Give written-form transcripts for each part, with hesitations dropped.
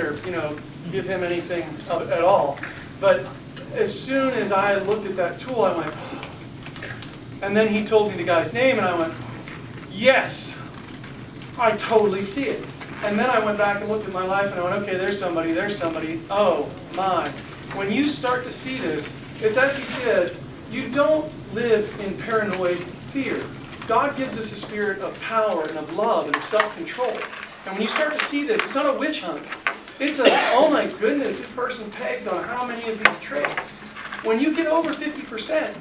or give him anything at all. But as soon as I looked at that tool, I went, and then he told me the guy's name, and I went, yes, I totally see it. And then I went back and looked at my life, and I went, okay, there's somebody. Oh my. When you start to see this, it's as he said, you don't live in paranoid fear. God gives us a spirit of power and of love and of self-control. And when you start to see this, it's not a witch hunt. It's a, oh my goodness, this person pegs on how many of these traits. When you get over 50%,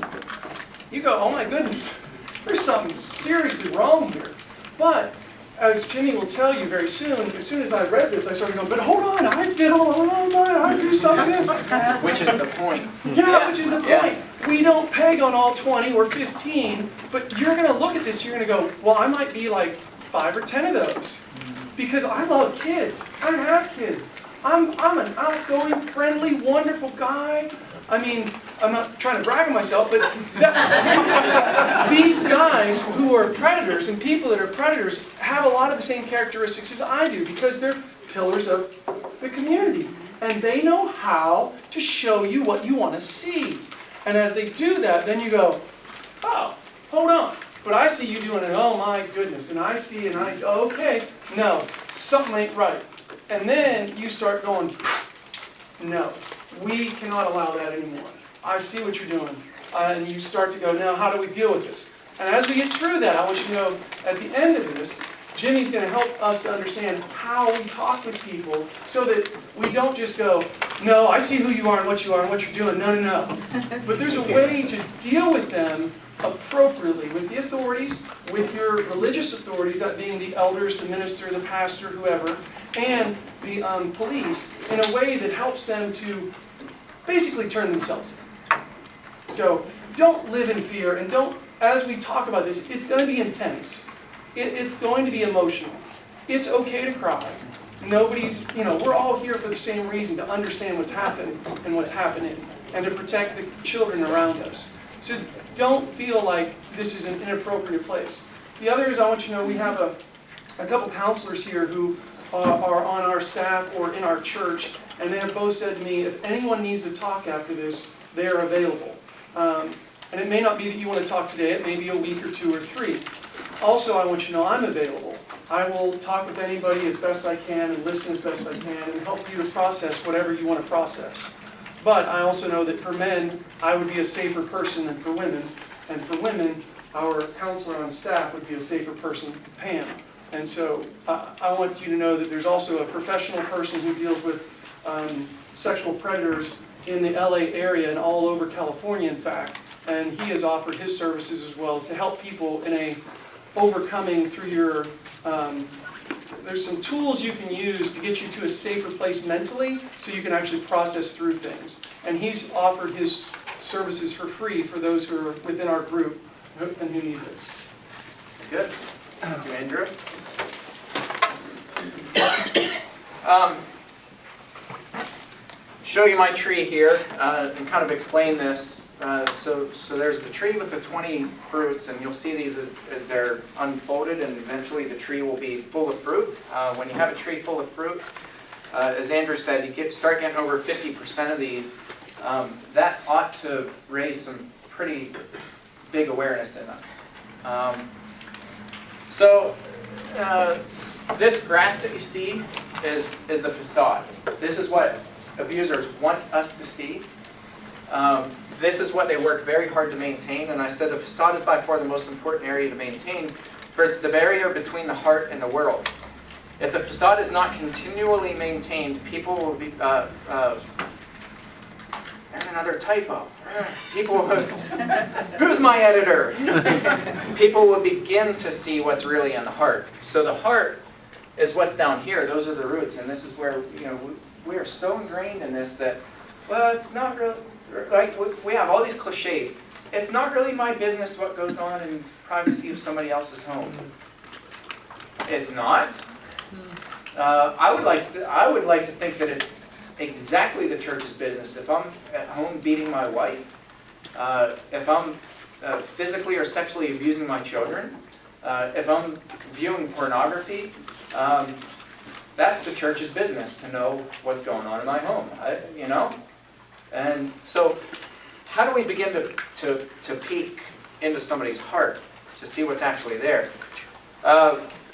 you go, oh my goodness, there's something seriously wrong here. But as Jimmy will tell you very soon, as soon as I read this, I started going, but hold on, I do some of this. Which is the point. Yeah, which is the point. We don't peg on all 20 or 15, but you're going to look at this, you're going to go, well, I might be like 5 or 10 of those. Because I love kids. I have kids. I'm an outgoing, friendly, wonderful guy. I mean, I'm not trying to brag on myself, but these guys who are predators and people that are predators have a lot of the same characteristics as I do because they're pillars of the community. And they know how to show you what you want to see. And as they do that, then you go, oh, hold on. But I see you doing it, oh my goodness. And I see, oh, okay, no, something ain't right. And then you start going, no, we cannot allow that anymore. I see what you're doing. And you start to go, now how do we deal with this? And as we get through that, I want you to know, at the end of this, Jimmy's going to help us to understand how we talk with people so that we don't just go, no, I see who you are and what you're doing. No. But there's a way to deal with them appropriately with the authorities, with your religious authorities, that being the elders, the minister, the pastor, whoever, and the police, in a way that helps them to basically turn themselves in. So don't live in fear, and don't, as we talk about this, it's going to be intense. It's going to be emotional. It's okay to cry. Nobody's, we're all here for the same reason, to understand what's happened and what's happening, and to protect the children around us. So don't feel like this is an inappropriate place. The other is, I want you to know, we have a couple counselors here who are on our staff or in our church, and they have both said to me, if anyone needs to talk after this, they are available. And it may not be that you want to talk today, it may be a week or 2 or 3. Also, I want you to know I'm available. I will talk with anybody as best I can and listen as best I can and help you to process whatever you want to process. But I also know that for men, I would be a safer person than for women. And for women, our counselor on staff would be a safer person, Pam. And so I want you to know that there's also a professional person who deals with sexual predators in the LA area and all over California, in fact. And he has offered his services as well to help people in a overcoming through your, there's some tools you can use to get you to a safer place mentally so you can actually process through things. And he's offered his services for free for those who are within our group and who need this. Good. Thank you, Andrew. Show you my tree here and kind of explain this. So there's the tree with the 20 fruits, and you'll see these as they're unfolded, and eventually the tree will be full of fruit. When you have a tree full of fruit, as Andrew said, you start getting over 50% of these. That ought to raise some pretty big awareness in us. This grass that you see is the facade. This is what abusers want us to see. This is what they work very hard to maintain, and I said the facade is by far the most important area to maintain, for it's the barrier between the heart and the world. If the facade is not continually maintained, people will be... there's another typo. People will, who's my editor? People will begin to see what's really in the heart. So the heart is what's down here. Those are the roots, and this is where we are so ingrained in this that, well, it's not really... Like, we have all these cliches. It's not really my business what goes on in privacy of somebody else's home. It's not. I would like to think that it's exactly the church's business. If I'm at home beating my wife, if I'm physically or sexually abusing my children, if I'm viewing pornography, That's the church's business, to know what's going on in my home, you know? And so, how do we begin to peek into somebody's heart, to see what's actually there?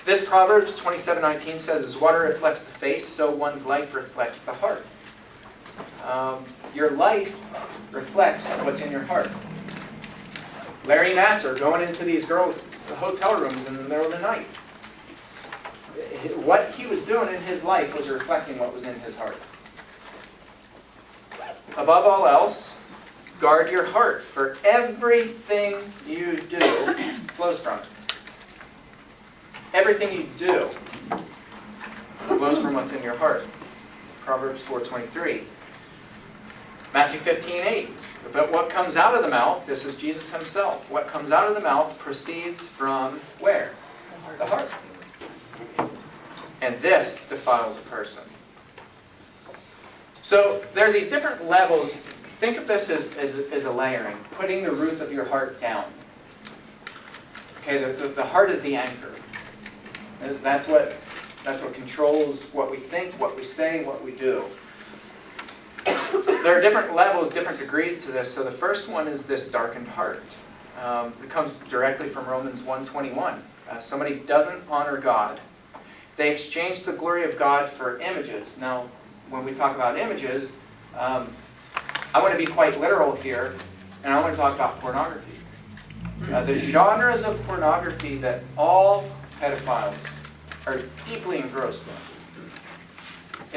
This Proverbs 27:19 says, as water reflects the face, so one's life reflects the heart. Your life reflects what's in your heart. Larry Nasser going into these girls' hotel rooms in the middle of the night. What he was doing in his life was reflecting what was in his heart. Above all else, guard your heart, for everything you do flows from it. Everything you do flows from what's in your heart. Proverbs 4:23. Matthew 15:8. But what comes out of the mouth, this is Jesus himself, what comes out of the mouth proceeds from where? The heart. And this defiles a person. So there are these different levels. Think of this as a layering, putting the roots of your heart down. Okay, the heart is the anchor. That's what controls what we think, what we say, what we do. There are different levels, different degrees to this. So the first one is this darkened heart. It comes directly from Romans 1:21. Somebody doesn't honor God. They exchange the glory of God for images. Now, when we talk about images, I want to be quite literal here, and I want to talk about pornography. The genres of pornography that all pedophiles are deeply engrossed in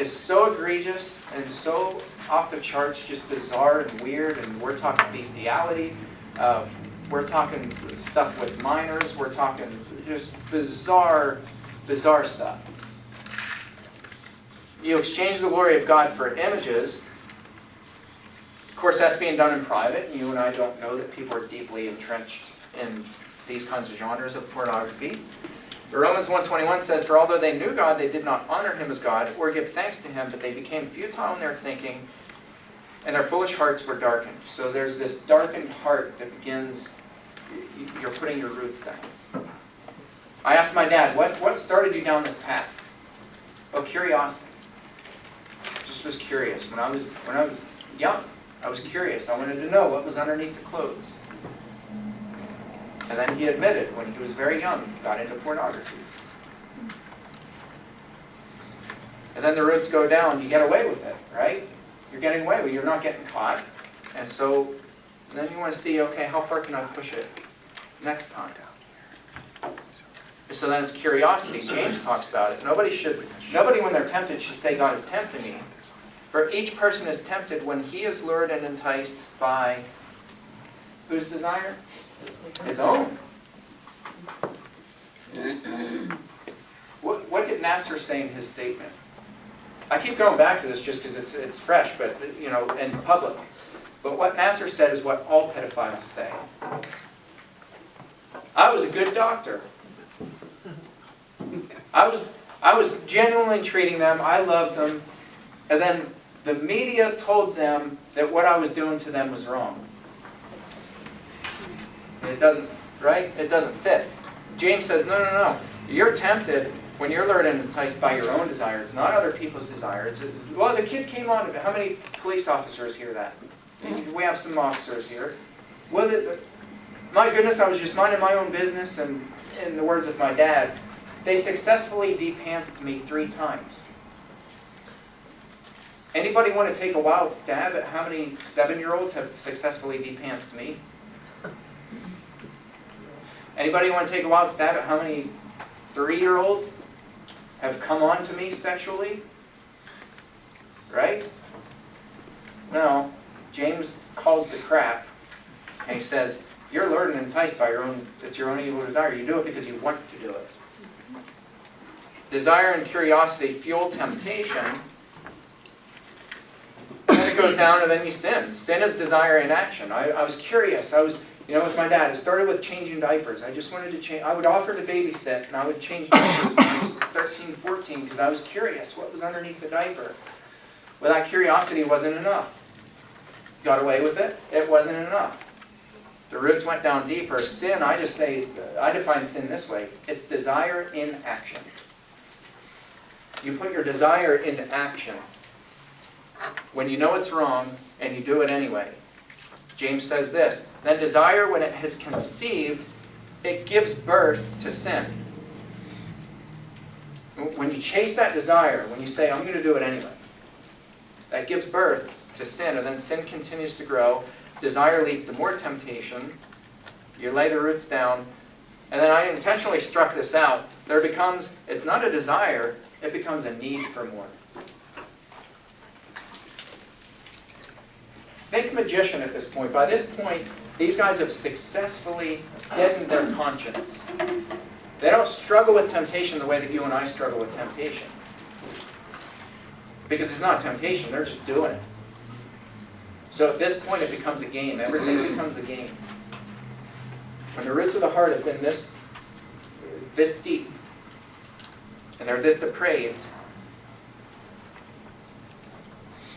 is so egregious and so off the charts, just bizarre and weird, and we're talking bestiality, we're talking stuff with minors, we're talking just bizarre stuff. You exchange the glory of God for images. Of course, that's being done in private. You and I don't know that people are deeply entrenched in these kinds of genres of pornography. But Romans 1:21 says, for although they knew God, they did not honor him as God or give thanks to him, but they became futile in their thinking, and their foolish hearts were darkened. So there's this darkened heart that begins, you're putting your roots down. I asked my dad, what started you down this path? Oh, curiosity. Just was curious. When I was young, I was curious. I wanted to know what was underneath the clothes. And then he admitted, when he was very young, he got into pornography. And then the roots go down, you get away with it, right? You're getting away with it, you're not getting caught. And so then you want to see, okay, how far can I push it next time? So then it's curiosity. James talks about it. Nobody when they're tempted should say, God is tempting me. For each person is tempted when he is lured and enticed by whose desire? His own. What did Nasser say in his statement? I keep going back to this just because it's fresh, but in public. But what Nasser said is what all pedophiles say. I was a good doctor. I was genuinely treating them. I loved them. And then the media told them that what I was doing to them was wrong. It doesn't, right? It doesn't fit. James says, no. You're tempted when you're lured and enticed by your own desires, not other people's desires. Well, the kid came on. How many police officers hear that? We have some officers here. Well, my goodness, I was just minding my own business, and in the words of my dad, they successfully de-pantsed me 3 times. Anybody want to take a wild stab at how many 7-year-olds have successfully de-pantsed me? Anybody want to take a wild stab at how many 3-year-olds have come on to me sexually? Right? No. James calls the crap, and he says, you're lured and enticed by it's your own evil desire. You do it because you want to do it. Desire and curiosity fuel temptation. And then it goes down and then you sin. Sin is desire in action. I was curious. I was, with my dad. It started with changing diapers. I just wanted to change. I would offer to babysit, and I would change diapers when I was 13, 14, because I was curious what was underneath the diaper. Well, that curiosity wasn't enough. Got away with it. It wasn't enough. The roots went down deeper. Sin, I define sin this way. It's desire in action. You put your desire into action. When you know it's wrong and you do it anyway. James says this, then desire, when it has conceived, it gives birth to sin. When you chase that desire, when you say, I'm going to do it anyway, that gives birth to sin, and then sin continues to grow. Desire leads to more temptation. You lay the roots down, and then I intentionally struck this out. There becomes, it's not a desire, it becomes a need for more. Think magician at this point. By this point, these guys have successfully deadened their conscience. They don't struggle with temptation the way that you and I struggle with temptation. Because it's not temptation, they're just doing it. So at this point it becomes a game. Everything becomes a game. When the roots of the heart have been this deep, and they're this depraved,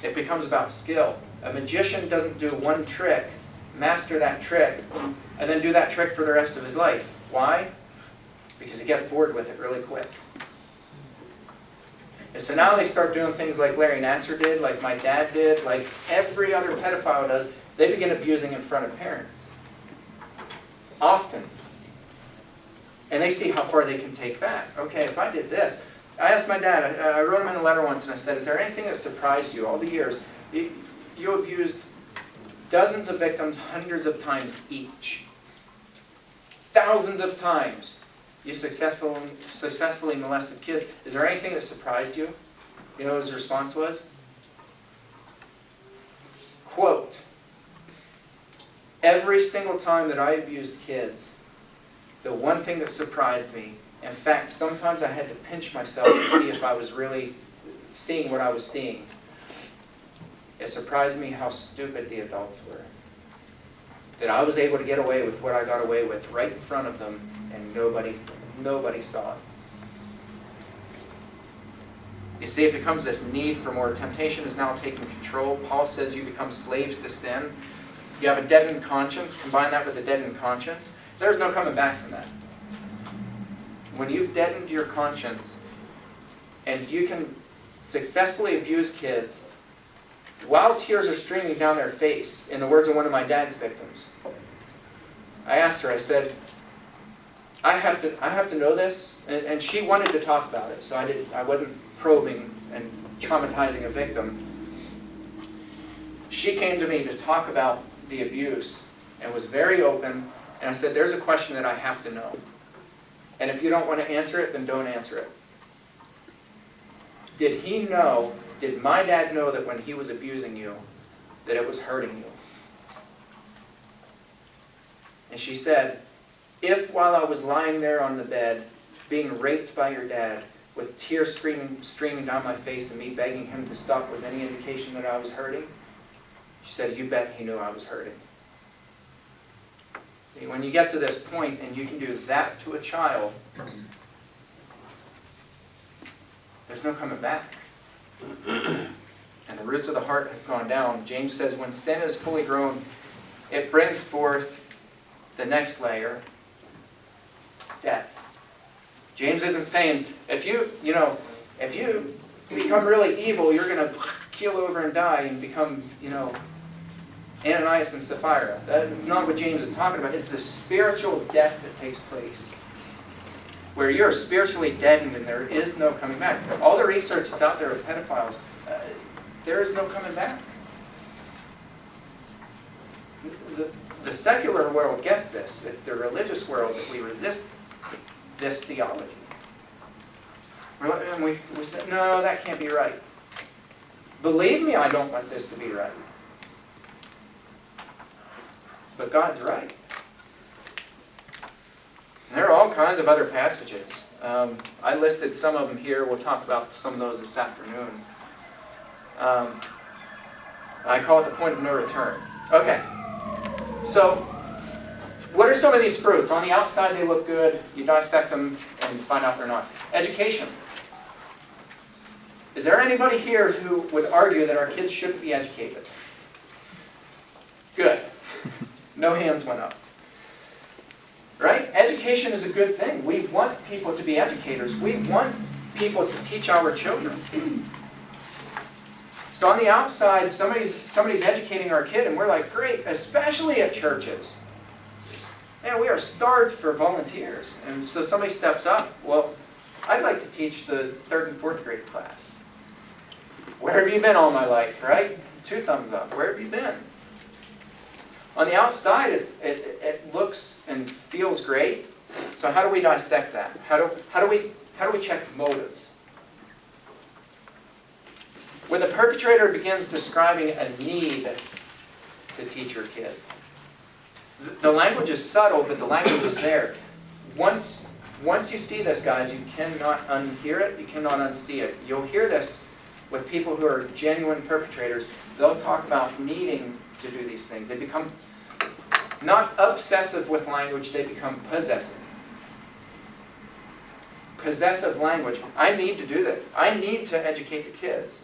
it becomes about skill. A magician doesn't do one trick, master that trick, and then do that trick for the rest of his life. Why? Because he gets bored with it really quick. And so now they start doing things like Larry Nassar did, like my dad did, like every other pedophile does. They begin abusing in front of parents. Often. And they see how far they can take that. Okay, if I did this. I asked my dad, I wrote him in a letter once and I said, is there anything that surprised you all the years? You abused dozens of victims hundreds of times each. Thousands of times. You successfully molested kids. Is there anything that surprised you? You know what his response was? Quote, every single time that I abused kids, the one thing that surprised me, in fact, sometimes I had to pinch myself to see if I was really seeing what I was seeing. It surprised me how stupid the adults were. That I was able to get away with what I got away with right in front of them, and nobody saw it. You see, it becomes this need for more. Temptation is now taking control. Paul says you become slaves to sin. You have a deadened conscience. Combine that with a deadened conscience. There's no coming back from that. When you've deadened your conscience, and you can successfully abuse kids while tears are streaming down their face, in the words of one of my dad's victims. I asked her, I said, I have to know this, and she wanted to talk about it, so I wasn't probing and traumatizing a victim. She came to me to talk about the abuse and was very open, and I said, there's a question that I have to know. And if you don't want to answer it, then don't answer it. Did my dad know that when he was abusing you, that it was hurting you? And she said, if while I was lying there on the bed, being raped by your dad, with tears streaming down my face and me begging him to stop was any indication that I was hurting, she said, you bet he knew I was hurting. When you get to this point and you can do that to a child, there's no coming back. And the roots of the heart have gone down. James says when sin is fully grown, it brings forth the next layer, death. James isn't saying, if you become really evil, you're going to keel over and die and become, Ananias and Sapphira. That's not what James is talking about. It's the spiritual death that takes place, where you're spiritually deadened and there is no coming back. All the research that's out there with pedophiles, there is no coming back. The secular world gets this. It's the religious world that we resist this theology. And we say, no, that can't be right. Believe me, I don't want this to be right. But God's right. And there are all kinds of other passages. I listed some of them here. We'll talk about some of those this afternoon. I call it the point of no return. Okay. So, what are some of these fruits? On the outside, they look good. You dissect them and find out they're not. Education. Is there anybody here who would argue that our kids shouldn't be educated? Good. No hands went up. Right? Education is a good thing. We want people to be educators. We want people to teach our children. So on the outside, somebody's educating our kid, and we're like, great, especially at churches. Man, we are starved for volunteers. And so somebody steps up, well, I'd like to teach the 3rd and 4th grade class. Where have you been all my life, right? 2 thumbs up. Where have you been? On the outside, it looks and feels great. So how do we dissect that? How do we check motives? When the perpetrator begins describing a need to teach your kids, the language is subtle, but the language is there. Once you see this, guys, you cannot unhear it, you cannot unsee it. You'll hear this with people who are genuine perpetrators. They'll talk about needing to do these things. They become not obsessive with language, they become possessive. Possessive language. I need to do that. I need to educate the kids.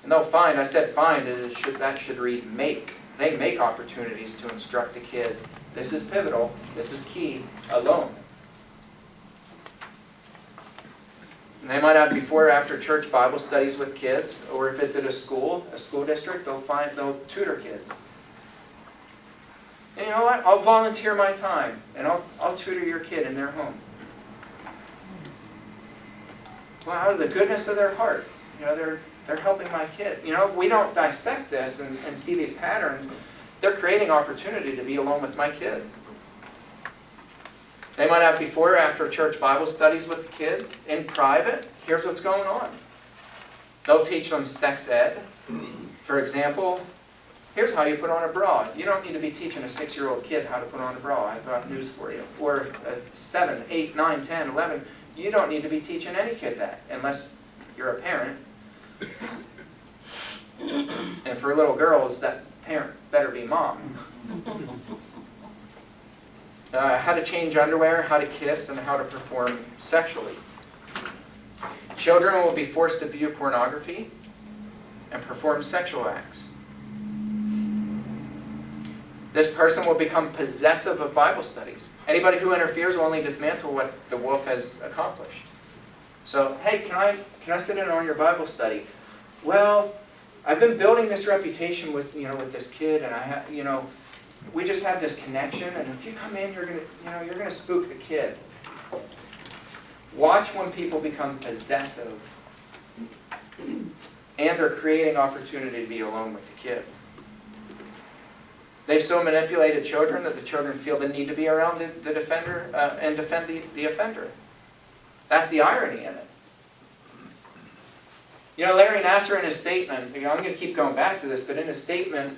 And they'll find, I said find, that should read make. They make opportunities to instruct the kids. This is pivotal, this is key, alone. And they might have before or after church Bible studies with kids, or if it's at a school district, they'll tutor kids. And you know what? I'll volunteer my time, and I'll tutor your kid in their home. Well, out of the goodness of their heart, they're helping my kid. We don't dissect this and see these patterns. They're creating opportunity to be alone with my kids. They might have before or after church Bible studies with the kids in private. Here's what's going on. They'll teach them sex ed. For example, here's how you put on a bra. You don't need to be teaching a 6-year-old kid how to put on a bra. I've got news for you. Or a 7, 8, 9, 10, 11. You don't need to be teaching any kid that unless you're a parent. And for little girls, that parent better be mom. How to change underwear, how to kiss, and how to perform sexually. Children will be forced to view pornography and perform sexual acts. This person will become possessive of Bible studies. Anybody who interferes will only dismantle what the wolf has accomplished. So, hey, can I sit in on your Bible study? Well, I've been building this reputation with this kid, and we just have this connection. And if you come in, you're gonna spook the kid. Watch when people become possessive, and they're creating opportunity to be alone with the kid. They've so manipulated children that the children feel the need to be around the defender and defend the offender. That's the irony in it. Larry Nasser in his statement, I'm going to keep going back to this, but in his statement,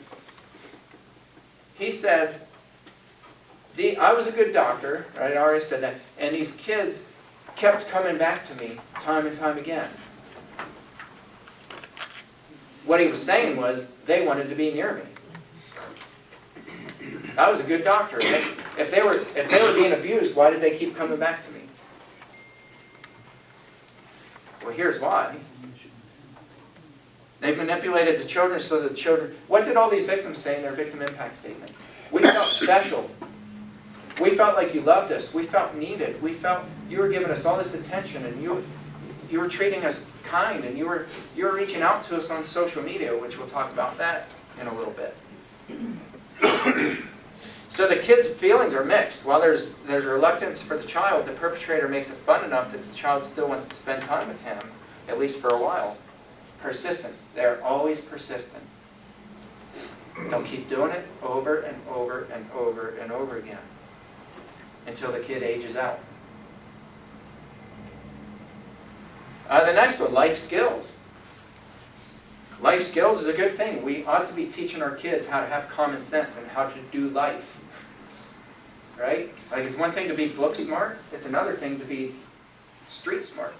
he said, I was a good doctor, right? I already said that, and these kids kept coming back to me time and time again. What he was saying was, they wanted to be near me. I was a good doctor. If they were being abused, why did they keep coming back to me? Well, here's why. They've manipulated the children so that the children... What did all these victims say in their victim impact statements? We felt special. We felt like you loved us. We felt needed. We felt you were giving us all this attention, and you were treating us kind, and you were reaching out to us on social media, which we'll talk about that in a little bit. So the kid's feelings are mixed. While there's reluctance for the child, the perpetrator makes it fun enough that the child still wants to spend time with him, at least for a while. Persistent. They're always persistent. They'll keep doing it over and over and over and over again until the kid ages out. The next one, life skills. Life skills is a good thing. We ought to be teaching our kids how to have common sense and how to do life. Right? Like, it's one thing to be book smart, it's another thing to be street smart.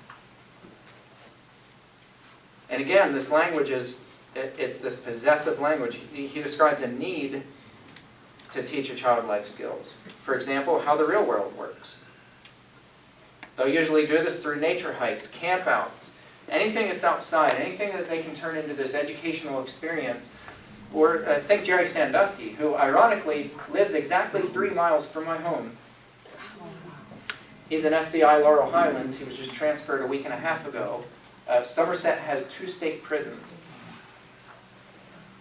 And again, this language it's this possessive language. He describes a need to teach a child life skills. For example, how the real world works. They'll usually do this through nature hikes, campouts, anything that's outside, anything that they can turn into this educational experience. Or think Jerry Sandusky, who ironically lives exactly 3 miles from my home. He's in SDI Laurel Highlands. He was just transferred a week and a half ago. Somerset has 2 state prisons.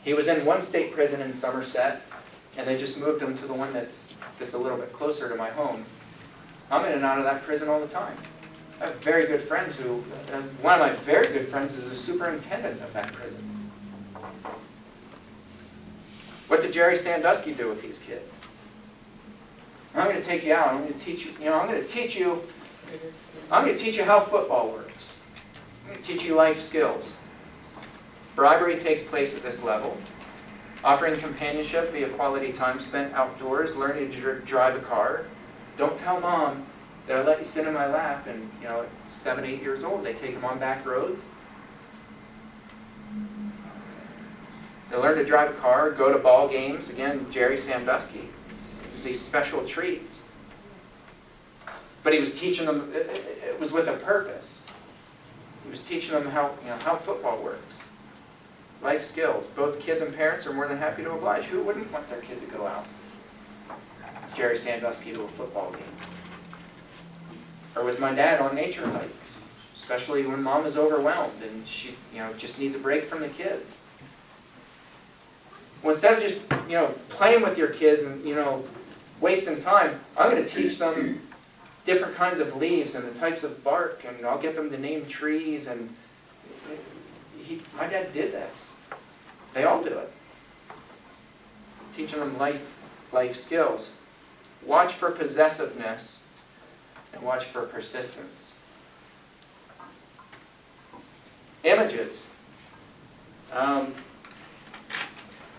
He was in one state prison in Somerset, and they just moved him to the one that's a little bit closer to my home. I'm in and out of that prison all the time. I have very good friends who, one of my very good friends is the superintendent of that prison. What did Jerry Sandusky do with these kids? I'm going to take you out. I'm going to teach you, I'm going to teach you how football works. I'm going to teach you life skills. Bribery takes place at this level. Offering companionship via quality time spent outdoors, learning to drive a car. Don't tell mom that I let you sit in my lap, and at 7, 8 years old, they take them on back roads. They learn to drive a car, go to ball games. Again, Jerry Sandusky. These special treats. But he was teaching them, it was with a purpose. He was teaching them how football works. Life skills. Both kids and parents are more than happy to oblige. Who wouldn't want their kid to go out? Jerry Sandusky to a football game. Or with my dad on nature hikes, especially when mom is overwhelmed and she just needs a break from the kids. Well, instead of just playing with your kids and wasting time, I'm going to teach them different kinds of leaves and the types of bark, and I'll get them to name trees. And my dad did this. They all do it. Teaching them life skills. Watch for possessiveness and watch for persistence. Images.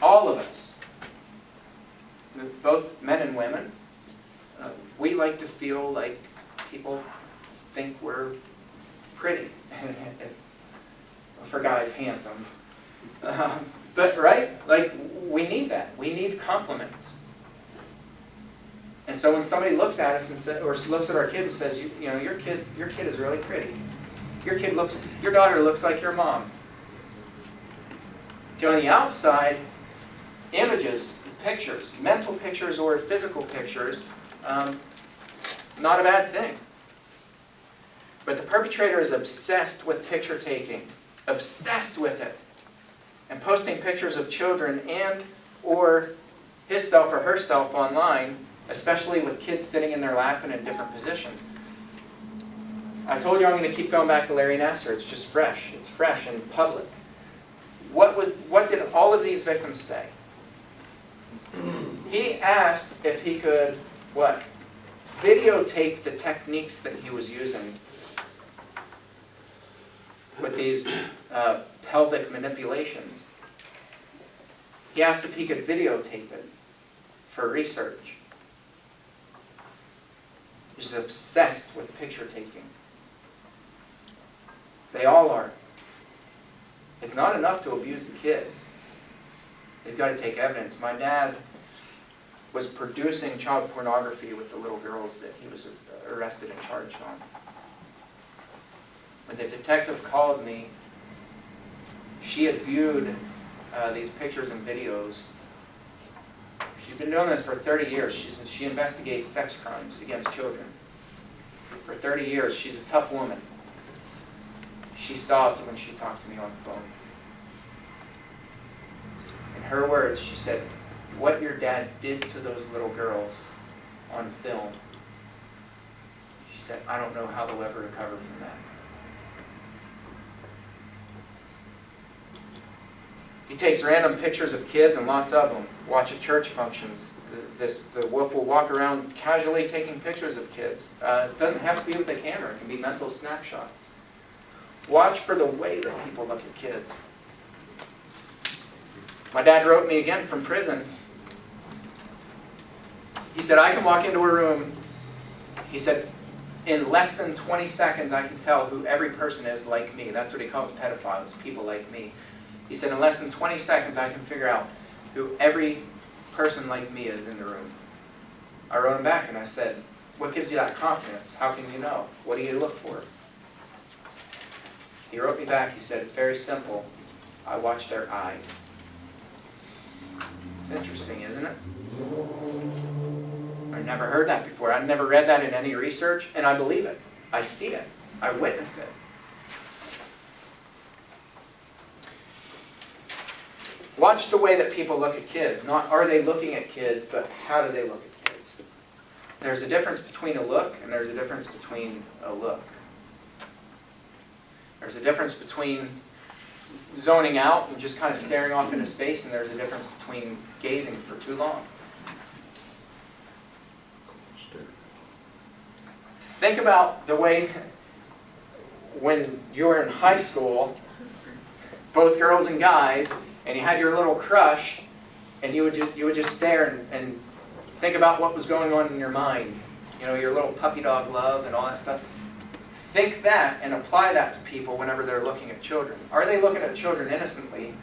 All of us, both men and women, we like to feel like people think we're pretty. For guys, handsome. But right? Like, we need that. We need compliments. And so when somebody looks at us or looks at our kid and says, your kid is really pretty. Your daughter looks like your mom. On the outside, images, pictures, mental pictures or physical pictures, not a bad thing. But the perpetrator is obsessed with picture taking, obsessed with it, and posting pictures of children and or himself or herself online, especially with kids sitting in their lap and in different positions. I told you I'm going to keep going back to Larry Nassar. It's just fresh. It's fresh and public. What did all of these victims say? He asked if he could, videotape the techniques that he was using with these pelvic manipulations. He asked if he could videotape it for research. He's obsessed with picture taking. They all are. It's not enough to abuse the kids. They've got to take evidence. My dad was producing child pornography with the little girls that he was arrested and charged on. When the detective called me, she had viewed these pictures and videos. She's been doing this for 30 years. She investigates sex crimes against children. For 30 years, she's a tough woman. She sobbed when she talked to me on the phone. In her words, she said, what your dad did to those little girls on film, she said, I don't know how they'll ever recover from that. He takes random pictures of kids, and lots of them. Watch at church functions. The wolf will walk around casually taking pictures of kids. It doesn't have to be with a camera. It can be mental snapshots. Watch for the way that people look at kids. My dad wrote me again from prison. He said, I can walk into a room. He said, in less than 20 seconds, I can tell who every person is like me. That's what he calls pedophiles, people like me. He said, in less than 20 seconds, I can figure out who every person like me is in the room. I wrote him back and I said, what gives you that confidence? How can you know? What do you look for? He wrote me back, he said, it's very simple. I watch their eyes. It's interesting, isn't it? I never heard that before. I've never read that in any research, and I believe it. I see it. I witnessed it. Watch the way that people look at kids. Not are they looking at kids, but how do they look at kids? There's a difference between a look and there's a difference between a look. There's a difference between zoning out and just kind of staring off into space, and there's a difference between gazing for too long. Think about the way when you were in high school, both girls and guys, and you had your little crush, and you would just stare and think about what was going on in your mind. You know, your little puppy dog love and all that stuff. Think that and apply that to people whenever they're looking at children. Are they looking at children innocently,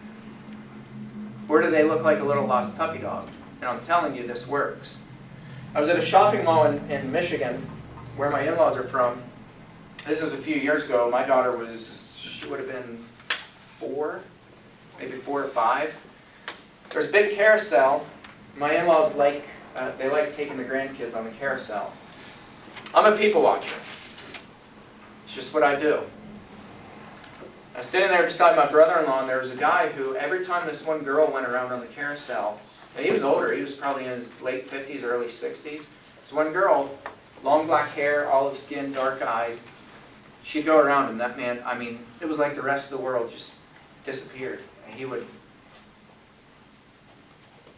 or do they look like a little lost puppy dog? And I'm telling you, this works. I was at a shopping mall in Michigan, where my in-laws are from. This was a few years ago. My daughter she would have been 4, maybe 4 or 5. There's a big carousel. My in-laws like taking the grandkids on the carousel. I'm a people watcher. It's just what I do. I was sitting there beside my brother-in-law, and there was a guy who, every time this one girl went around on the carousel, and he was older, he was probably in his late 50s, early 60s. This one girl, long black hair, olive skin, dark eyes, she'd go around, and that man, I mean, it was like the rest of the world just disappeared. And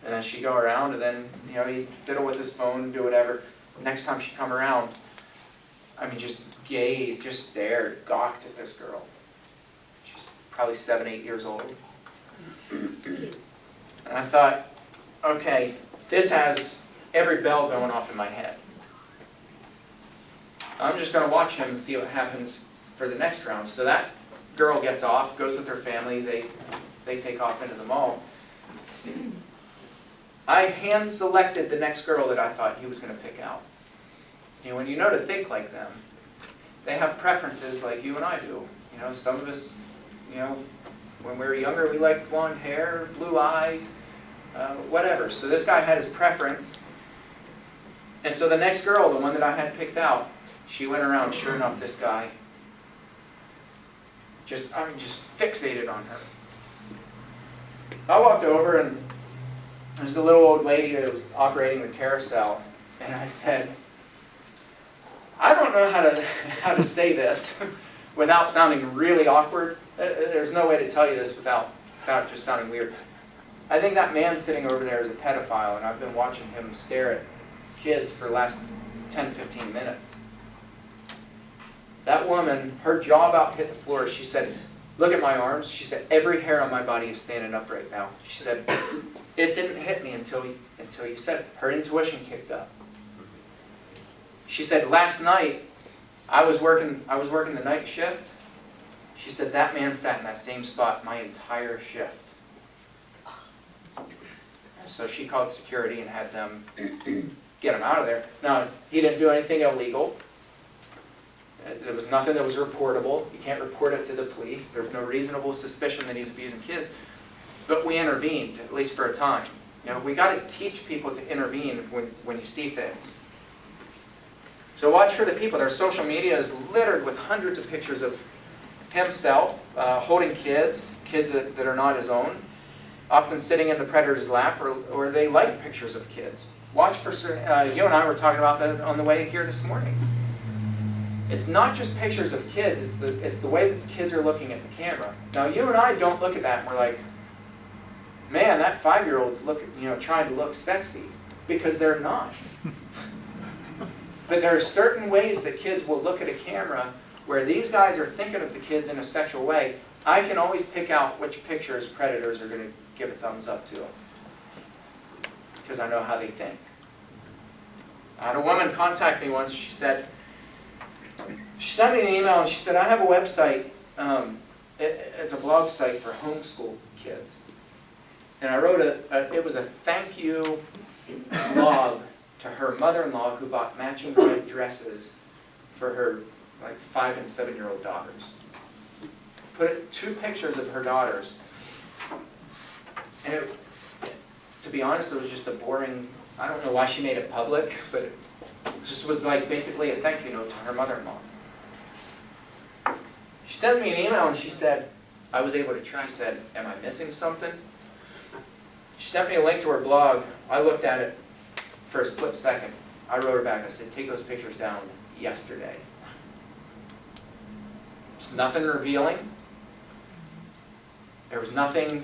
then she'd go around, and then, you know, he'd fiddle with his phone and do whatever. Next time she'd come around, I mean, just gazed, just stared, gawked at this girl. She's probably 7, 8 years old. And I thought, okay, this has every bell going off in my head. I'm just going to watch him and see what happens for the next round. So that girl gets off, goes with her family, they take off into the mall. I hand-selected the next girl that I thought he was going to pick out. And when you know to think like them, they have preferences like you and I do. You know, some of us, you know, when we were younger, we liked blonde hair, blue eyes, whatever. So this guy had his preference. And so the next girl, the one that I had picked out, she went around, sure enough, this guy just fixated on her. I walked over, and there's the little old lady that was operating the carousel, and I said, I don't know how to say this without sounding really awkward. There's no way to tell you this without just sounding weird. I think that man sitting over there is a pedophile, and I've been watching him stare at kids for the last 10, 15 minutes. That woman, her jaw about hit the floor. She said, look at my arms. She said, every hair on my body is standing up right now. She said, it didn't hit me until you said it. Her intuition kicked up. She said, last night, I was working the night shift. She said, that man sat in that same spot my entire shift. So she called security and had them get him out of there. Now, he didn't do anything illegal. There was nothing that was reportable. You can't report it to the police. There's no reasonable suspicion that he's abusing kids. But we intervened, at least for a time. You know, we got to teach people to intervene when you see things. So watch for the people. Their social media is littered with hundreds of pictures of himself holding kids that are not his own, often sitting in the predator's lap, or they like pictures of kids. Watch for certain, you and I were talking about that on the way here this morning. It's not just pictures of kids, it's the way that the kids are looking at the camera. Now you and I don't look at that and we're like, man, that 5-year-old's trying to look sexy, because they're not. But there are certain ways that kids will look at a camera where these guys are thinking of the kids in a sexual way. I can always pick out which pictures predators are going to give a thumbs up to, because I know how they think. I had a woman contact me once. She sent me an email and she said, I have a website. It's a blog site for homeschool kids. And I wrote it was a thank you blog to her mother-in-law who bought matching red dresses for her 5 and 7-year-old daughters. Put 2 pictures of her daughters. And to be honest, it was just a boring I don't know why she made it public, but it just was like basically a thank you note to her mother-in-law. She sent me an email and she said, I was able to try, she said, am I missing something? She sent me a link to her blog. I looked at it for a split second. I wrote her back, I said, take those pictures down yesterday. It's nothing revealing. There was nothing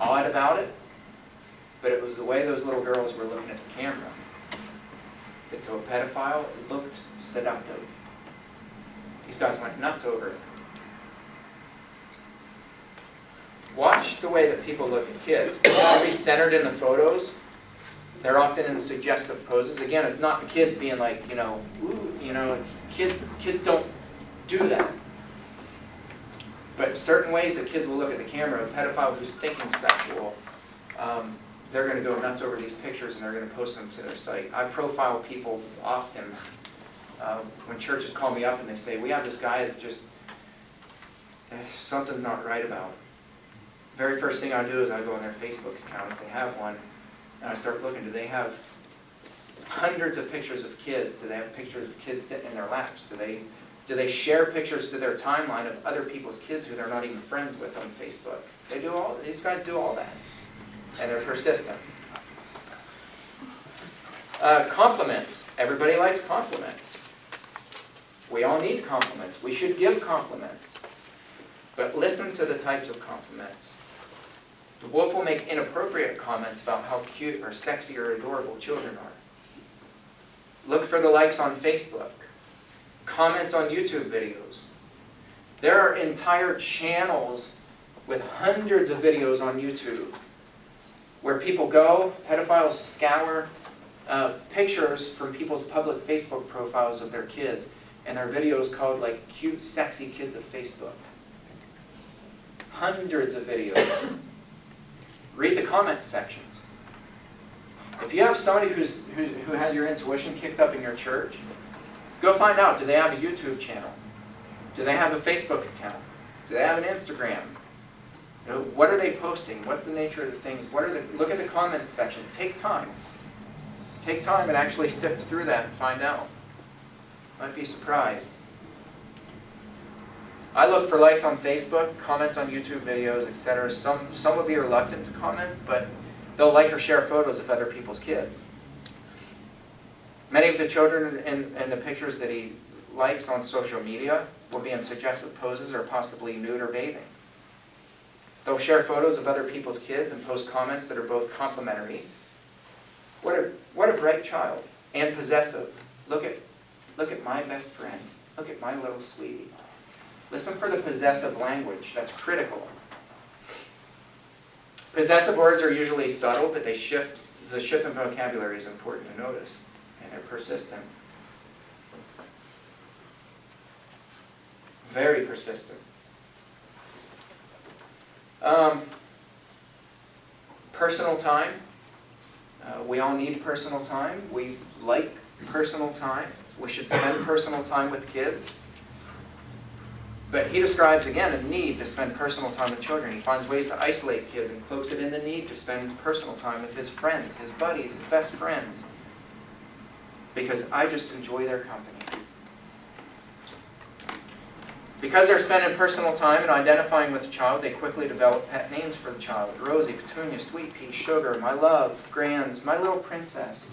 odd about it, but it was the way those little girls were looking at the camera. If to a pedophile, it looked seductive. These guys went nuts over it. Watch the way that people look at kids. It's got to be centered in the photos. They're often in suggestive poses. Again, it's not the kids being like, ooh, kids don't do that. But certain ways that kids will look at the camera, a pedophile who's thinking sexual, they're going to go nuts over these pictures and they're going to post them to their site. I profile people often. When churches call me up and they say, we have this guy that just, something's not right about. Very first thing I do is I go on their Facebook account, if they have one, and I start looking. Do they have hundreds of pictures of kids? Do they have pictures of kids sitting in their laps? Do they share pictures to their timeline of other people's kids who they're not even friends with on Facebook? These guys do all that. And they're persistent. Compliments. Everybody likes compliments. We all need compliments. We should give compliments. But listen to the types of compliments. The wolf will make inappropriate comments about how cute or sexy or adorable children are. Look for the likes on Facebook. Comments on YouTube videos. There are entire channels with hundreds of videos on YouTube where people go, pedophiles scour pictures from people's public Facebook profiles of their kids, and their videos called like cute, sexy kids of Facebook. Hundreds of videos. Read the comment sections. If you have somebody who has your intuition kicked up in your church, go find out, do they have a YouTube channel? Do they have a Facebook account? Do they have an Instagram? What are they posting? What's the nature of the things? Look at the comment section. Take time. Take time and actually sift through that and find out. Might be surprised. I look for likes on Facebook, comments on YouTube videos, etc. Some will be reluctant to comment, but they'll like or share photos of other people's kids. Many of the children in the pictures that he likes on social media will be in suggestive poses or possibly nude or bathing. They'll share photos of other people's kids and post comments that are both complimentary. What a bright child. And possessive. Look at my best friend. Look at my little sweetie. Listen for the possessive language. That's critical. Possessive words are usually subtle, but the shift in vocabulary is important to notice. And they're persistent. Very persistent. Personal time. We all need personal time. We like personal time. We should spend personal time with kids. But he describes, again, a need to spend personal time with children. He finds ways to isolate kids and cloaks it in the need to spend personal time with his friends, his buddies, his best friends. Because I just enjoy their company. Because they're spending personal time and identifying with the child, they quickly develop pet names for the child. Rosie, Petunia, Sweet Pea, Sugar, my love, Grands, my little princess.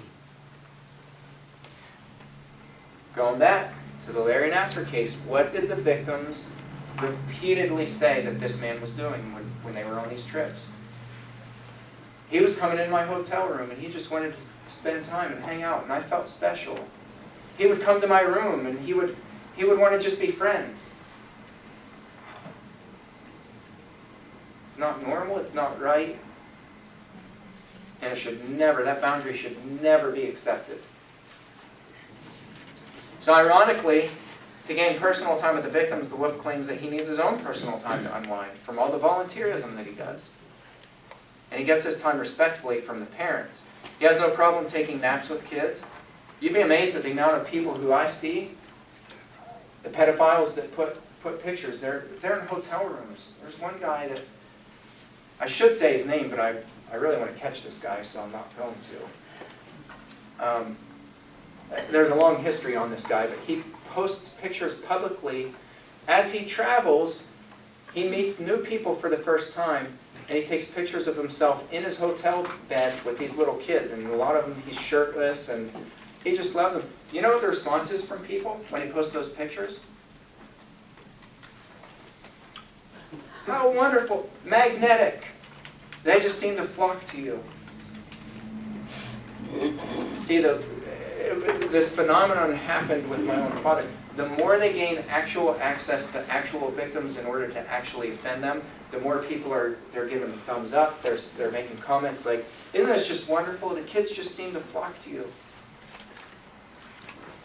Going back to the Larry Nassar case, what did the victims repeatedly say that this man was doing when they were on these trips? He was coming in my hotel room and he just wanted to spend time and hang out, and I felt special. He would come to my room and he would want to just be friends. It's not normal, it's not right, and that boundary should never be accepted. So ironically, to gain personal time with the victims, the wolf claims that he needs his own personal time to unwind from all the volunteerism that he does. And he gets his time respectfully from the parents. He has no problem taking naps with kids. You'd be amazed at the amount of people who I see, the pedophiles that put pictures, they're in hotel rooms. There's one guy that, I should say his name, but I really want to catch this guy, so I'm not going to. There's a long history on this guy, but he posts pictures publicly. As he travels, he meets new people for the first time, and he takes pictures of himself in his hotel bed with these little kids, and a lot of them he's shirtless, and he just loves them. You know what the response is from people when he posts those pictures? How wonderful, magnetic. They just seem to flock to you. See, this phenomenon happened with my own father. The more they gain actual access to actual victims in order to actually offend them, the more people they're giving thumbs up, they're making comments like, isn't this just wonderful? The kids just seem to flock to you.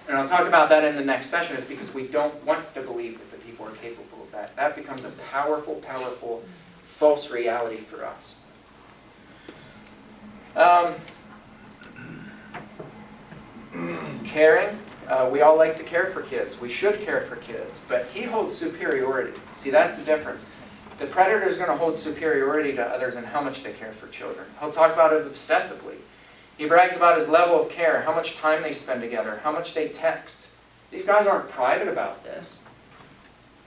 And I'll talk about that in the next session, is because we don't want to believe that the people are capable of that. That becomes a powerful, powerful false reality for us. Caring. We all like to care for kids. We should care for kids. But he holds superiority. See, that's the difference. The predator is going to hold superiority to others in how much they care for children. He'll talk about it obsessively. He brags about his level of care, how much time they spend together, how much they text. These guys aren't private about this.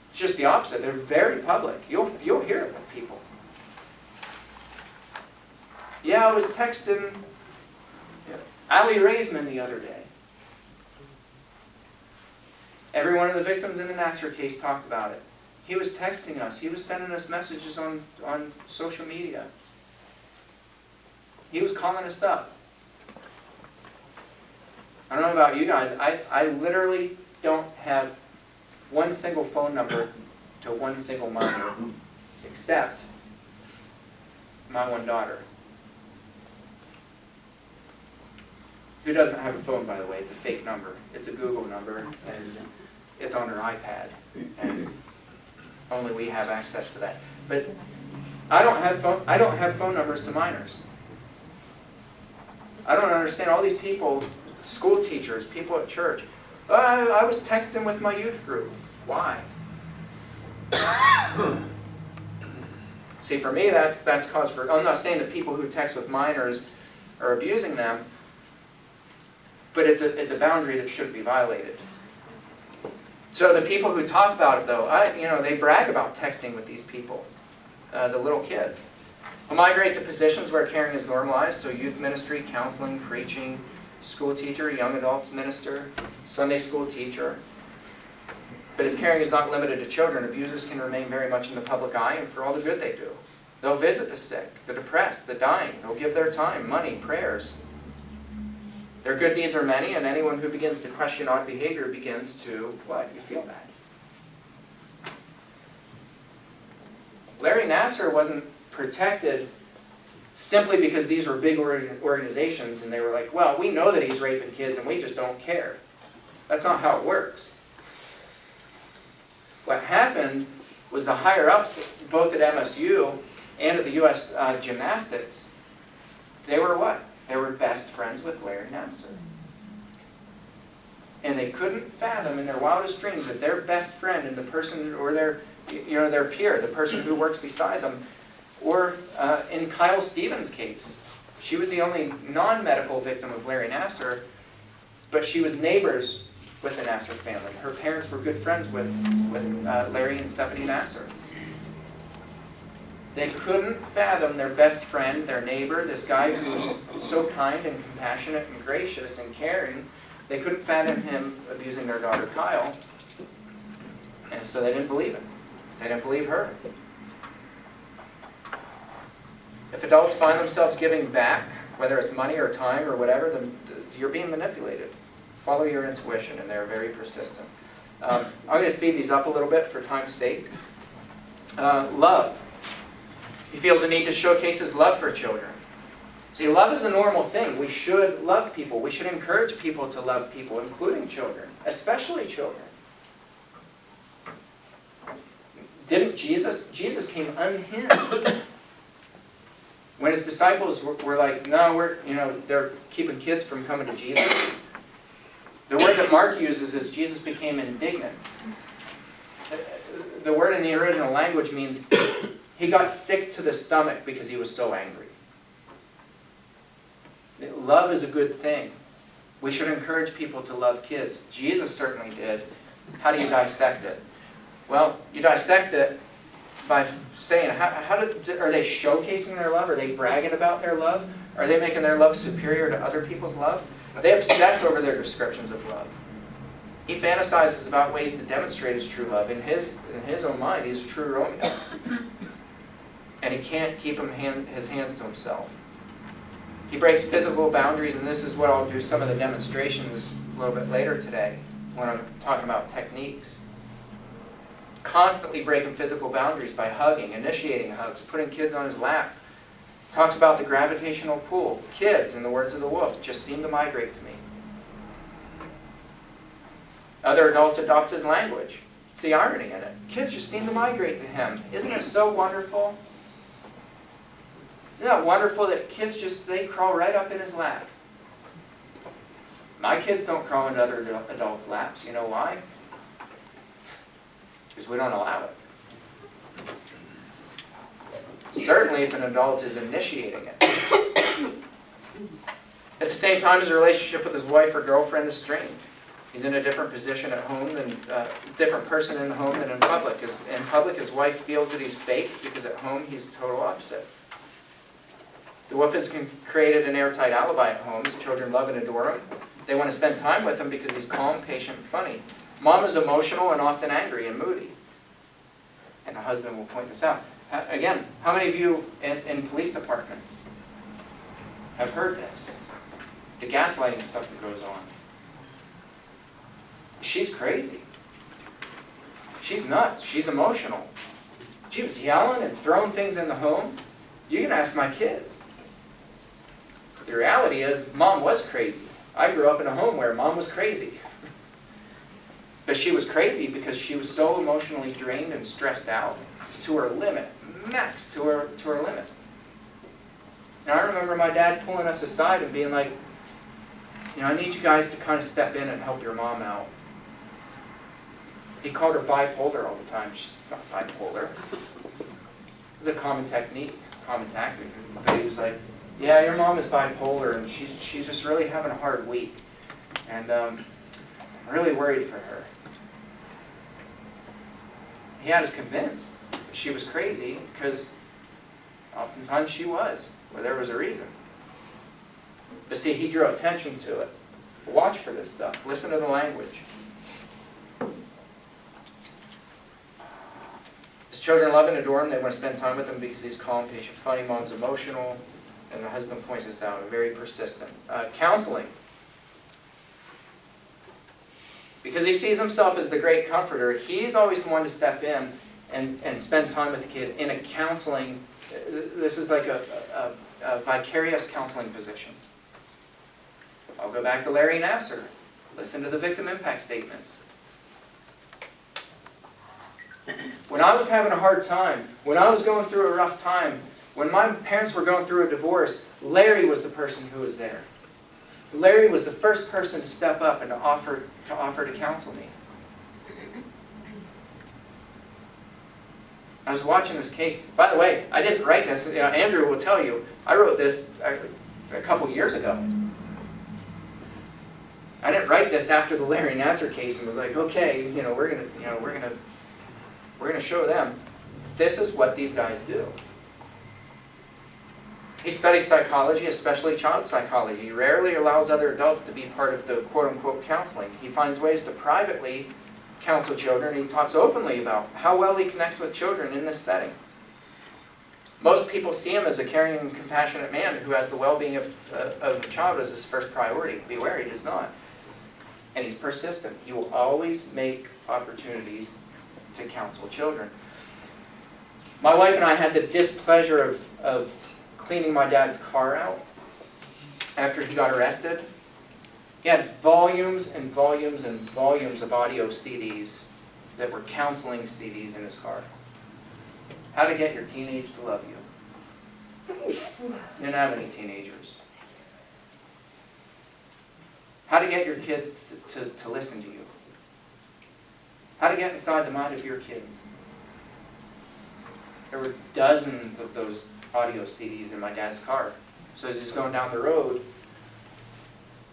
It's just the opposite. They're very public. You'll hear it with people. Yeah, I was texting Ali Raisman the other day. Every one of the victims in the Nassar case talked about it. He was texting us. He was sending us messages on social media. He was calling us up. I don't know about you guys. I literally don't have one single phone number to one single minor, except my one daughter. Who doesn't have a phone, by the way? It's a fake number. It's a Google number, and it's on her iPad. And only we have access to that. But I don't have phone numbers to minors. I don't understand all these people, school teachers, people at church. I was texting with my youth group. Why? See, for me, that's cause for. I'm not saying that people who text with minors are abusing them, but it's a boundary that shouldn't be violated. So the people who talk about it, though, they brag about texting with these people, the little kids. Will migrate to positions where caring is normalized, so youth ministry, counseling, preaching, school teacher, young adults minister, Sunday school teacher. But as caring is not limited to children, abusers can remain very much in the public eye and for all the good they do. They'll visit the sick, the depressed, the dying. They'll give their time, money, prayers. Their good deeds are many, and anyone who begins to question odd behavior begins to, what? You feel bad. Larry Nassar wasn't protected simply because these were big organizations and they were like, well, we know that he's raping kids and we just don't care. That's not how it works. What happened was the higher-ups, both at MSU and at the U.S. Gymnastics, they were what? They were best friends with Larry Nassar. And they couldn't fathom in their wildest dreams that their best friend and the person, or their peer, the person who works beside them, or in Kyle Stevens' case, she was the only non-medical victim of Larry Nassar, but she was neighbors with the Nassar family. Her parents were good friends with Larry and Stephanie Nassar. They couldn't fathom their best friend, their neighbor, this guy who's so kind and compassionate and gracious and caring. They couldn't fathom him abusing their daughter Kyle, and so they didn't believe it. They didn't believe her. If adults find themselves giving back, whether it's money or time or whatever, then you're being manipulated. Follow your intuition, and they're very persistent. I'm going to speed these up a little bit for time's sake. Love. He feels a need to showcase his love for children. See, love is a normal thing. We should love people. We should encourage people to love people, including children, especially children. Didn't Jesus came unhinged. When his disciples were like, no, they're keeping kids from coming to Jesus. The word that Mark uses is Jesus became indignant. The word in the original language means he got sick to the stomach because he was so angry. Love is a good thing. We should encourage people to love kids. Jesus certainly did. How do you dissect it? Well, you dissect it by saying, are they showcasing their love? Are they bragging about their love? Are they making their love superior to other people's love? They obsess over their descriptions of love. He fantasizes about ways to demonstrate his true love. In his own mind, he's a true Romeo. And he can't keep his hands to himself. He breaks physical boundaries, and this is what I'll do some of the demonstrations a little bit later today when I'm talking about techniques. Constantly breaking physical boundaries by hugging, initiating hugs, putting kids on his lap. Talks about the gravitational pull. Kids, in the words of the wolf, just seem to migrate to me. Other adults adopt his language. It's the irony in it. Kids just seem to migrate to him. Isn't it so wonderful? Isn't it wonderful that kids they crawl right up in his lap? My kids don't crawl into other adults' laps. You know why? Because we don't allow it. Certainly if an adult is initiating it. At the same time, his relationship with his wife or girlfriend is strained. He's in a different position at home than different person in the home than in public. In public, his wife feels that he's fake because at home he's the total opposite. The wolf has created an airtight alibi at home. His children love and adore him. They want to spend time with him because he's calm, patient, and funny. Mom is emotional and often angry and moody. And the husband will point this out. Again, how many of you in police departments have heard this? The gaslighting stuff that goes on. She's crazy. She's nuts. She's emotional. She was yelling and throwing things in the home. You can ask my kids. The reality is, Mom was crazy. I grew up in a home where Mom was crazy. But she was crazy because she was so emotionally drained and stressed out to her limit, max to her limit. And I remember my dad pulling us aside and being like, I need you guys to kind of step in and help your mom out. He called her bipolar all the time. She's not bipolar. It's a common technique, common tactic. But he was like, yeah, your mom is bipolar, and she's just really having a hard week. And I'm really worried for her. He had us convinced that she was crazy because oftentimes she was, or there was a reason. But see, he drew attention to it. Watch for this stuff. Listen to the language. His children love and adore him. They want to spend time with him because he's calm, patient, funny. Mom's emotional. And the husband points this out, and very persistent. Counseling. Because he sees himself as the great comforter, he's always the one to step in and spend time with the kid in a counseling. This is like a vicarious counseling position. I'll go back to Larry Nassar. Listen to the victim impact statements. When I was having a hard time, when I was going through a rough time, when my parents were going through a divorce, Larry was the person who was there. Larry was the first person to step up and to offer to counsel me. I was watching this case. By the way, I didn't write this. Andrew will tell you, I wrote this a couple years ago. I didn't write this after the Larry Nassar case and was like, okay, we're gonna show them. This is what these guys do. He studies psychology, especially child psychology. He rarely allows other adults to be part of the quote-unquote counseling. He finds ways to privately counsel children. He talks openly about how well he connects with children in this setting. Most people see him as a caring and compassionate man who has the well-being of a child as his first priority. Beware, he does not. And he's persistent. He will always make opportunities to counsel children. My wife and I had the displeasure of cleaning my dad's car out after he got arrested. He had volumes and volumes and volumes of audio CDs that were counseling CDs in his car. How to get your teenage to love you. You didn't have any teenagers. How to get your kids to listen to you. How to get inside the mind of your kids. There were dozens of those audio CDs in my dad's car. So as he's going down the road,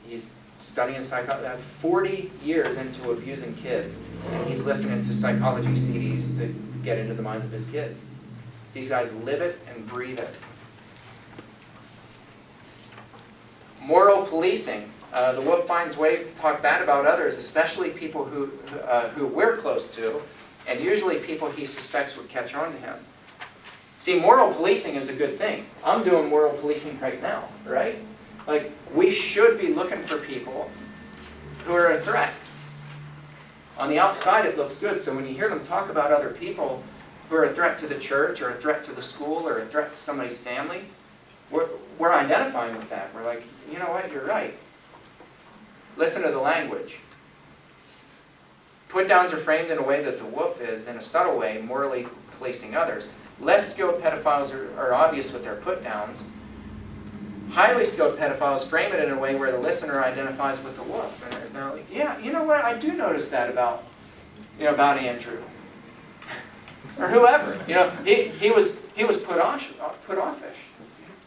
He's studying psychology, 40 years into abusing kids, and he's listening to psychology CDs to get into the minds of his kids. These guys live it and breathe it. Moral policing. The wolf finds ways to talk bad about others, especially people who we're close to, and usually people he suspects would catch on to him. See, moral policing is a good thing. I'm doing moral policing right now, right? Like, we should be looking for people who are a threat. On the outside, it looks good, so when you hear them talk about other people who are a threat to the church, or a threat to the school, or a threat to somebody's family, we're identifying with that. We're like, you know what, you're right. Listen to the language. Put-downs are framed in a way that the wolf is, in a subtle way, morally policing others. Less skilled pedophiles are obvious with their put-downs. Highly skilled pedophiles frame it in a way where the listener identifies with the wolf. And they're like, yeah, you know what, I do notice that about Andrew. Or whoever. He was put offish.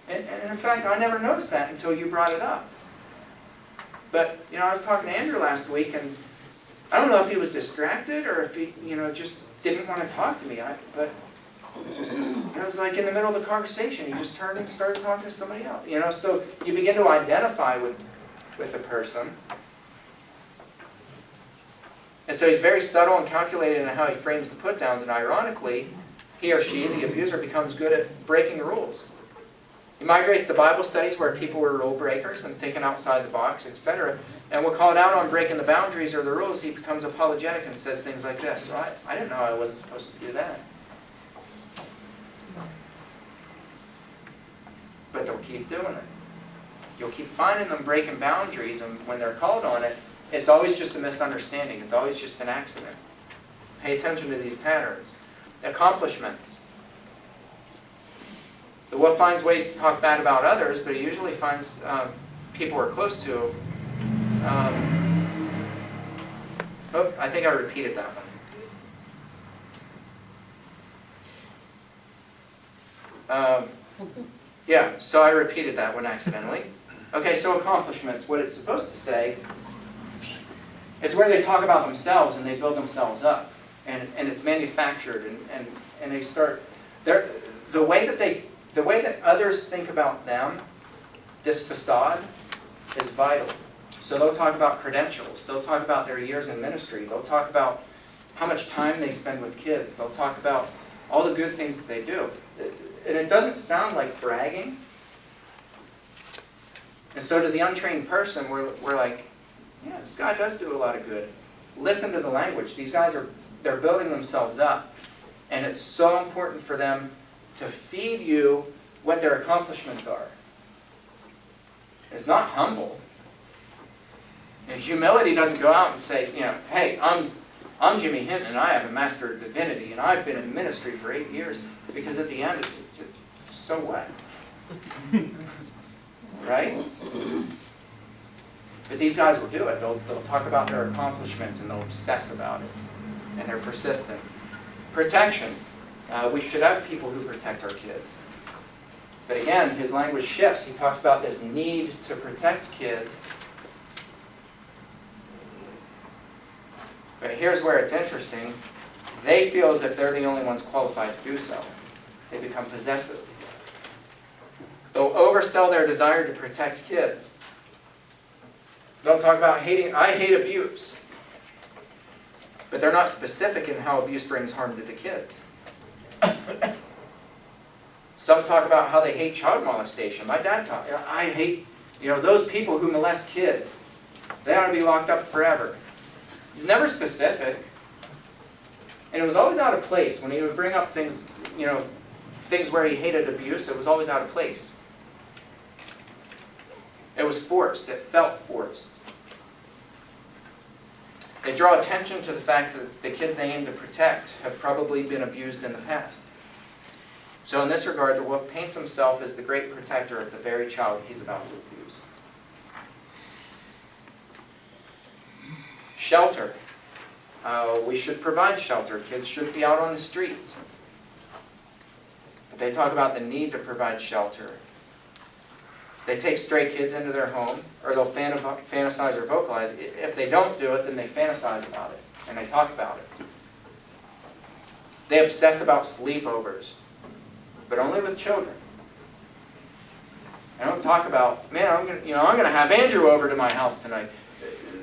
And in fact, I never noticed that until you brought it up. But, I was talking to Andrew last week, and I don't know if he was distracted or if he, just didn't want to talk to me. But it was like in the middle of the conversation, he just turned and started talking to somebody else. So you begin to identify with the person. And so he's very subtle and calculated in how he frames the put-downs, and ironically, he or she, the abuser, becomes good at breaking the rules. He migrates to Bible studies where people were rule breakers and thinking outside the box, etc. And we're called out on breaking the boundaries or the rules. He becomes apologetic and says things like this. So I didn't know I wasn't supposed to do that. But they'll keep doing it. You'll keep finding them breaking boundaries, and when they're called on it, it's always just a misunderstanding. It's always just an accident. Pay attention to these patterns. Accomplishments. The wolf finds ways to talk bad about others, but he usually finds people we're close to. I think I repeated that one. Yeah, so I repeated that one accidentally. Okay, so accomplishments. What it's supposed to say is where they talk about themselves and they build themselves up. And it's manufactured, and they start... The way that others think about them, this facade, is vital. So they'll talk about credentials. They'll talk about their years in ministry. They'll talk about how much time they spend with kids. They'll talk about all the good things that they do. And it doesn't sound like bragging. And so to the untrained person, we're like, yeah, this guy does do a lot of good. Listen to the language. These guys they're building themselves up. And it's so important for them to feed you what their accomplishments are. It's not humble. Humility doesn't go out and say, hey, I'm Jimmy Hinton and I have a Master of Divinity and I've been in ministry for 8 years. Because at the end, so what? Right? But these guys will do it. They'll talk about their accomplishments and they'll obsess about it. And they're persistent. Protection. We should have people who protect our kids. But again, his language shifts. He talks about this need to protect kids. But here's where it's interesting. They feel as if they're the only ones qualified to do so. They become possessive. They'll oversell their desire to protect kids. They'll talk about I hate abuse. But they're not specific in how abuse brings harm to the kids. Some talk about how they hate child molestation. My dad talked, I hate, those people who molest kids. They ought to be locked up forever. Never specific. And it was always out of place. When he would bring up things, things where he hated abuse, it was always out of place. It was forced. It felt forced. They draw attention to the fact that the kids they aim to protect have probably been abused in the past. So in this regard, the wolf paints himself as the great protector of the very child he's about to abuse. Shelter. We should provide shelter. Kids shouldn't be out on the street. But they talk about the need to provide shelter. They take stray kids into their home, or they'll fantasize or vocalize. If they don't do it, then they fantasize about it, and they talk about it. They obsess about sleepovers, but only with children. I don't talk about, man, I'm gonna have Andrew over to my house tonight.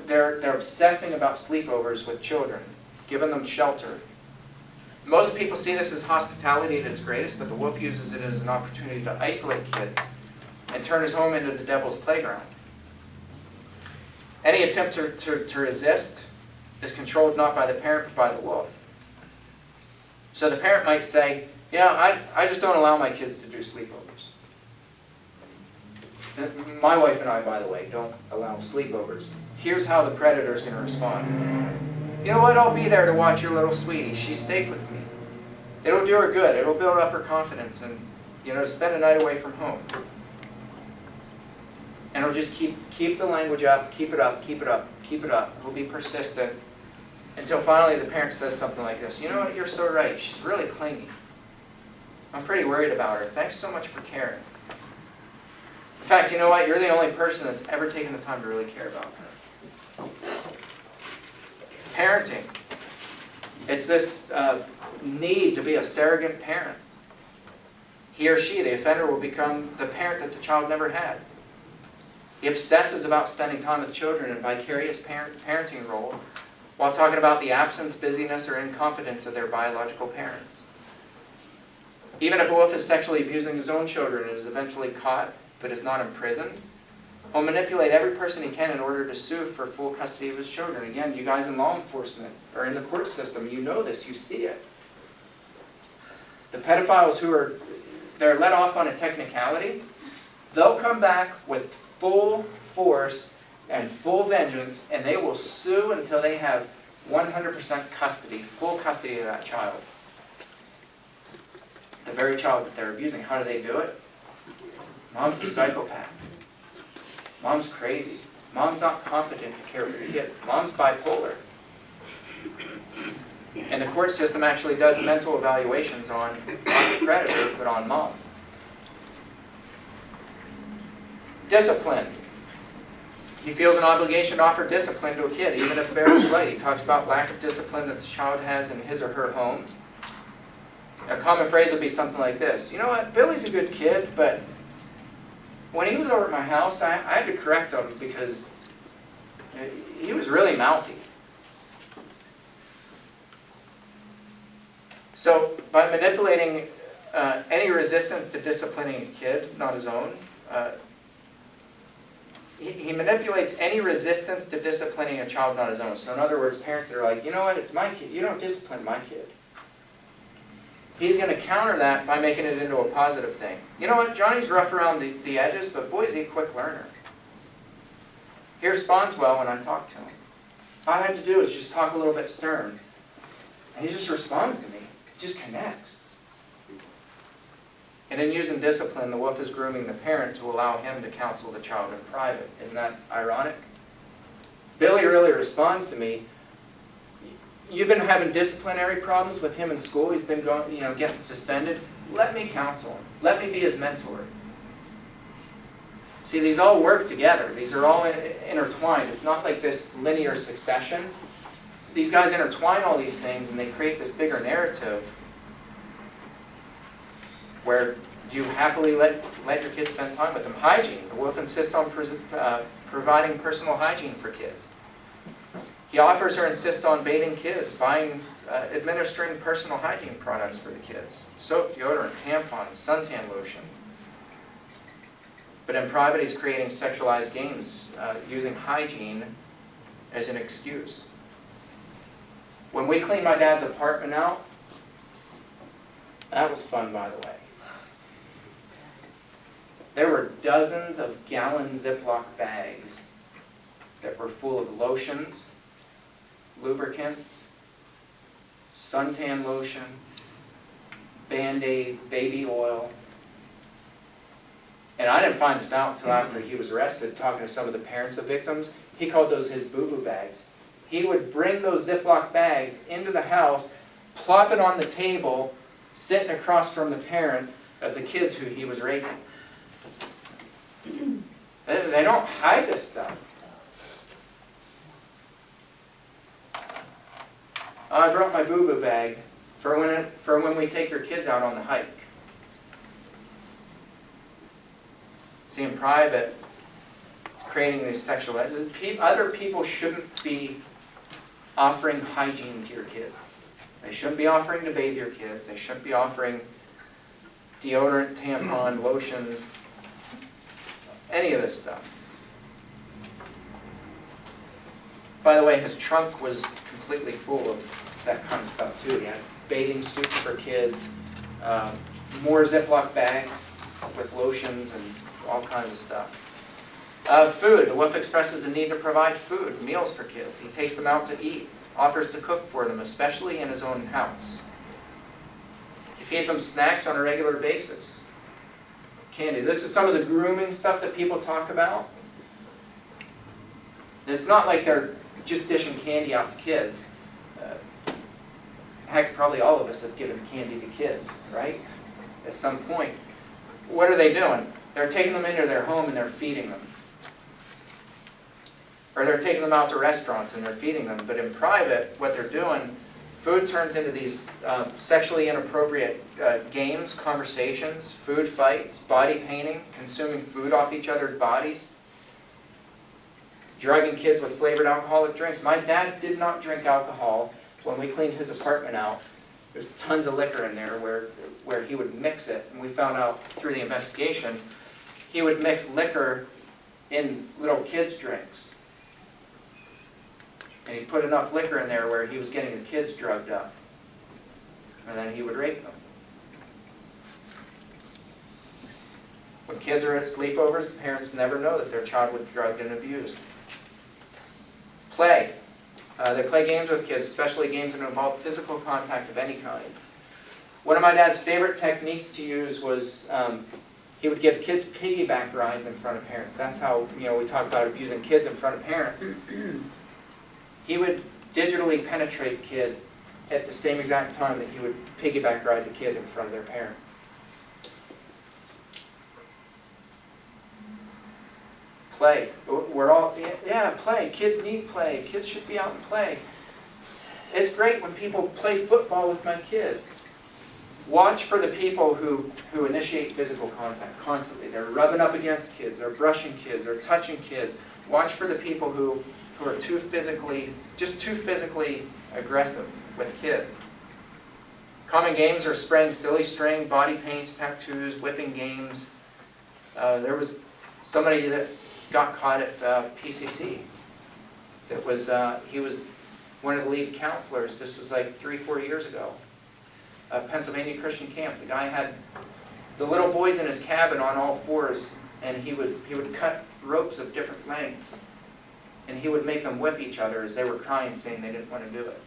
They're obsessing about sleepovers with children, giving them shelter. Most people see this as hospitality at its greatest, but the wolf uses it as an opportunity to isolate kids and turn his home into the devil's playground. Any attempt to resist is controlled not by the parent, but by the wolf. So the parent might say, I just don't allow my kids to do sleepovers. My wife and I, by the way, don't allow sleepovers. Here's how the predator is going to respond. You know what? I'll be there to watch your little sweetie. She's safe with me. It'll do her good. It'll build up her confidence and, to spend a night away from home. And it'll just keep the language up, keep it up, keep it up, keep it up. It'll be persistent until finally the parent says something like this. You know what? You're so right. She's really clingy. I'm pretty worried about her. Thanks so much for caring. In fact, you know what? You're the only person that's ever taken the time to really care about her. Parenting. It's this need to be a surrogate parent. He or she, the offender, will become the parent that the child never had. He obsesses about spending time with children in vicarious parenting role while talking about the absence, busyness, or incompetence of their biological parents. Even if a wolf is sexually abusing his own children and is eventually caught but is not imprisoned, he'll manipulate every person he can in order to sue for full custody of his children. Again, you guys in law enforcement or in the court system, you know this, you see it. The pedophiles they're let off on a technicality, they'll come back with full force and full vengeance, and they will sue until they have 100% custody, full custody of that child. The very child that they're abusing. How do they do it? Mom's a psychopath. Mom's crazy. Mom's not competent to care for the kid. Mom's bipolar. And the court system actually does mental evaluations on the predator, but on mom. Discipline. He feels an obligation to offer discipline to a kid, even if Bear is right. He talks about lack of discipline that the child has in his or her home. A common phrase would be something like this. You know what? Billy's a good kid, but when he was over at my house, I had to correct him because he was really mouthy. So by manipulating any resistance to disciplining a kid, not his own, he manipulates any resistance to disciplining a child, not his own. So in other words, parents that are like, you know what, it's my kid. You don't discipline my kid. He's going to counter that by making it into a positive thing. You know what, Johnny's rough around the edges, but boy, is he a quick learner. He responds well when I talk to him. All I had to do is just talk a little bit stern. And he just responds to me. He just connects. And in using discipline, the wolf is grooming the parent to allow him to counsel the child in private. Isn't that ironic? Billy really responds to me. You've been having disciplinary problems with him in school. He's been going, getting suspended. Let me counsel him. Let me be his mentor. See, these all work together. These are all intertwined. It's not like this linear succession. These guys intertwine all these things and they create this bigger narrative where you happily let your kids spend time with them. Hygiene. The wolf insists on providing personal hygiene for kids. He offers or insists on bathing kids, administering personal hygiene products for the kids. Soap, deodorant, tampons, suntan lotion. But in private, he's creating sexualized games, using hygiene as an excuse. When we cleaned my dad's apartment out, that was fun, by the way. There were dozens of gallon Ziploc bags that were full of lotions, lubricants, suntan lotion, Band-Aids, baby oil. And I didn't find this out until after he was arrested, talking to some of the parents of victims. He called those his boo-boo bags. He would bring those Ziploc bags into the house, plop it on the table, sitting across from the parent of the kids who he was raping. They don't hide this stuff. I brought my boo-boo bag for when we take your kids out on the hike. See, in private, creating these sexual... Other people shouldn't be offering hygiene to your kids. They shouldn't be offering to bathe your kids. They shouldn't be offering deodorant, tampon, lotions, any of this stuff. By the way, his trunk was completely full of that kind of stuff too. He had bathing suits for kids, more Ziploc bags with lotions and all kinds of stuff. Food. The Wolf expresses the need to provide food, meals for kids. He takes them out to eat, offers to cook for them, especially in his own house. He feeds them snacks on a regular basis. Candy. This is some of the grooming stuff that people talk about. It's not like they're just dishing candy out to kids. Heck, probably all of us have given candy to kids, right? At some point. What are they doing? They're taking them into their home and they're feeding them. Or they're taking them out to restaurants and they're feeding them. But in private, what they're doing, food turns into these sexually inappropriate games, conversations, food fights, body painting, consuming food off each other's bodies, drugging kids with flavored alcoholic drinks. My dad did not drink alcohol. When we cleaned his apartment out, there's tons of liquor in there where he would mix it. And we found out through the investigation, he would mix liquor in little kids' drinks. And he put enough liquor in there where he was getting the kids drugged up. And then he would rape them. When kids are at sleepovers, parents never know that their child was drugged and abused. Play. They play games with kids, especially games that involve physical contact of any kind. One of my dad's favorite techniques to use was he would give kids piggyback rides in front of parents. That's how, we talk about abusing kids in front of parents. He would digitally penetrate kids at the same exact time that he would piggyback ride the kid in front of their parent. Play. We're all, yeah, play. Kids need play. Kids should be out and play. It's great when people play football with my kids. Watch for the people who initiate physical contact constantly. They're rubbing up against kids. They're brushing kids. They're touching kids. Watch for the people who are too physically aggressive with kids. Common games are spraying silly string, body paints, tattoos, whipping games. There was somebody that got caught at PCC. That was he was one of the lead counselors. This was like 3-4 years ago. Pennsylvania Christian Camp. The guy had the little boys in his cabin on all fours, and he would cut ropes of different lengths, and he would make them whip each other as they were crying, saying they didn't want to do it.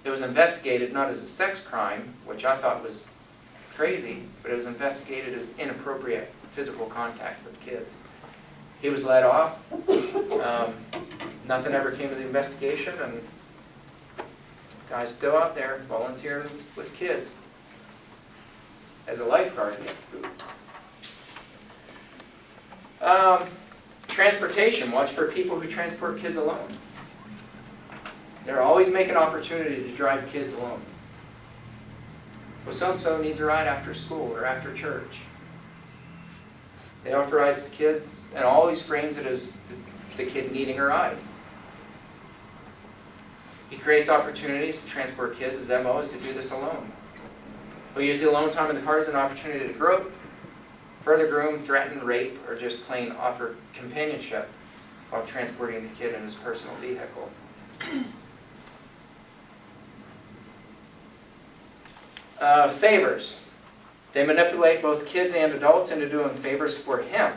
It was investigated not as a sex crime, which I thought was crazy, but it was investigated as inappropriate physical contact with kids. He was let off. Nothing ever came of the investigation, and the guy's still out there volunteering with kids as a lifeguard. Transportation. Watch for people who transport kids alone. They're always making opportunity to drive kids alone. Well, so-and-so needs a ride after school or after church. They offer rides to kids and always frames it as the kid needing a ride. He creates opportunities to transport kids. His MO is to do this alone. He'll use the alone time in the car as an opportunity to grope, further groom, threaten, rape, or just plain offer companionship while transporting the kid in his personal vehicle. Favors. They manipulate both kids and adults into doing favors for him,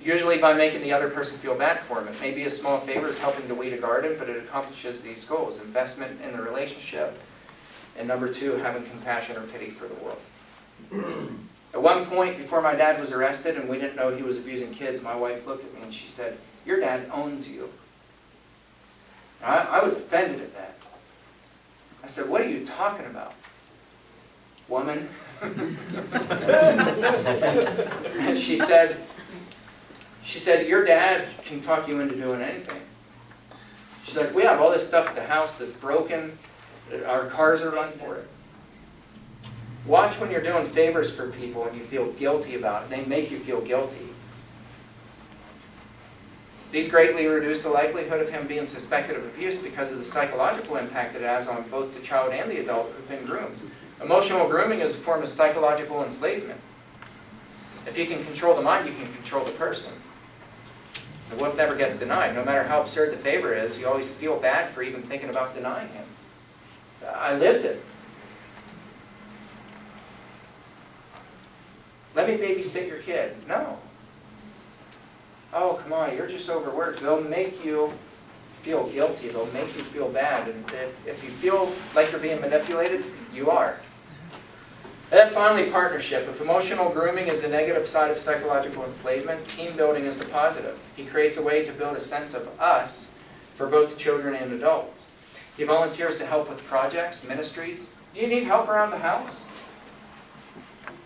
usually by making the other person feel bad for him. It may be a small favor as helping to weed a garden, but it accomplishes these goals: investment in the relationship, and number 2, having compassion or pity for the world. At one point, before my dad was arrested and we didn't know he was abusing kids, my wife looked at me and she said, "Your dad owns you." I was offended at that. I said, "What are you talking about?" woman. And she said, your dad can talk you into doing anything. She's like, we have all this stuff at the house that's broken. Our cars are run for it. Watch when you're doing favors for people and you feel guilty about it. They make you feel guilty. These greatly reduce the likelihood of him being suspected of abuse because of the psychological impact it has on both the child and the adult who've been groomed. Emotional grooming is a form of psychological enslavement. If you can control the mind, you can control the person. The wolf never gets denied. No matter how absurd the favor is, you always feel bad for even thinking about denying him. I lived it. Let me babysit your kid. No. Oh, come on, you're just overworked. They'll make you feel guilty. They'll make you feel bad. And if you feel like you're being manipulated, you are. And then finally, partnership. If emotional grooming is the negative side of psychological enslavement, team building is the positive. He creates a way to build a sense of us for both children and adults. He volunteers to help with projects, ministries. Do you need help around the house?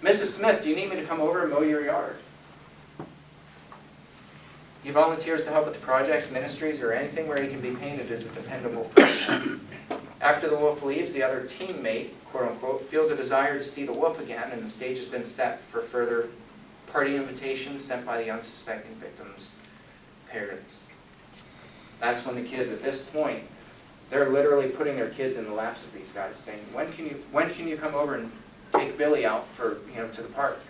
Mrs. Smith, do you need me to come over and mow your yard? He volunteers to help with projects, ministries, or anything where he can be painted as a dependable friend. After the wolf leaves, the other teammate, quote unquote, feels a desire to see the wolf again, and the stage has been set for further party invitations sent by the unsuspecting victim's parents. That's when the kids, at this point, they're literally putting their kids in the laps of these guys, saying, when can you come over and take Billy out for, to the park?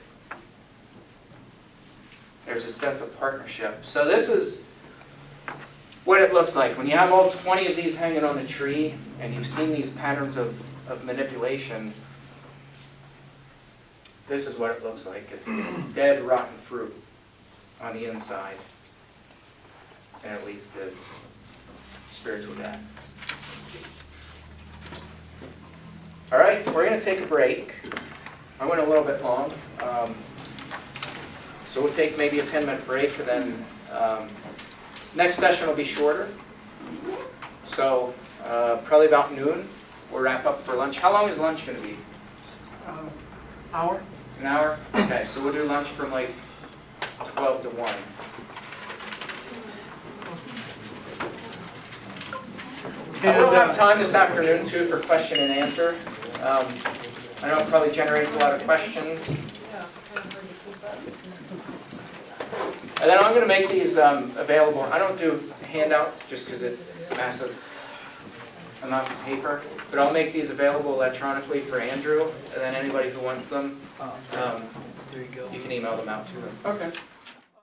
There's a sense of partnership. So this is what it looks like. When you have all 20 of these hanging on the tree, and you've seen these patterns of manipulation, this is what it looks like. It's dead, rotten fruit on the inside. And it leads to spiritual death. All right, we're going to take a break. I went a little bit long. So we'll take maybe a 10-minute break, and then next session will be shorter. So probably about noon, we'll wrap up for lunch. How long is lunch going to be? Hour? An hour? Okay, so we'll do lunch from like 12 to 1. We'll have time this afternoon, too, for question and answer. I know it probably generates a lot of questions. And then I'm going to make these available. I don't do handouts just because it's a massive amount of paper, but I'll make these available electronically for Andrew, and then anybody who wants them, you can email them out to them. Okay.